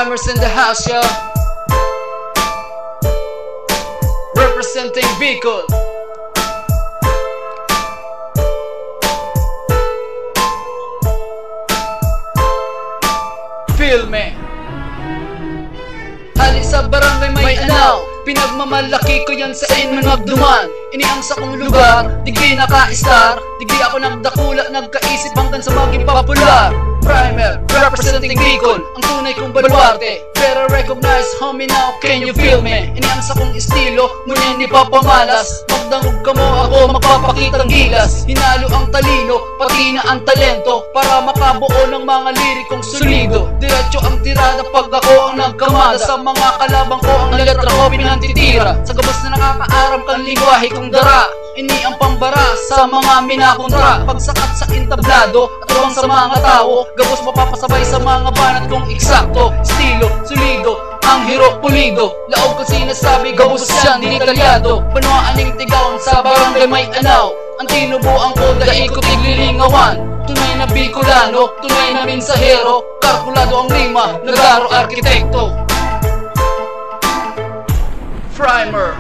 Primers in the house, yo. Representing Bicol. Feel me. Hali sa barangay may anaw, pinagmamalaki ko yan sa inman magduman. Iniang sa kong lugar, di kinaka-star, di ako nagdakula, nagkaisip hanggang sa maging popular. Primer, representing Bicol, ang tunay kong baluarte. Pero recognize, homie, now can you feel me? Iniang sa kong estilo, ngunit hindi papamalas. Magdangog ka mo ako, magpapakitang gilas. Hinalo ang talino, pati na ang talento, para makabuo ng mga lirikong solido. Diretso ang tirada pag ako ang nagkamada. Sa mga kalabang ko ang letra ko pinantitira. Sa gabos na nakakaaram kang lingwahe kong dara. Ini ang pambara sa mga minakontra. Pagsakat sa intablado at ruwang sa mga tao, gabos mapapasabay sa mga banat kong eksakto. Estilo, solido, ang hiro pulido. Laog ko sinasabi, gabos yan, dinitalyado. Panuaan ng tigaon sa barangay may anaw. Ang tinubuan ko, dahil ko tiglilingawan. Tunay na Bicolano, tunay na mensahero. Kalkulado ang rima, nagaro arkitekto. Primer.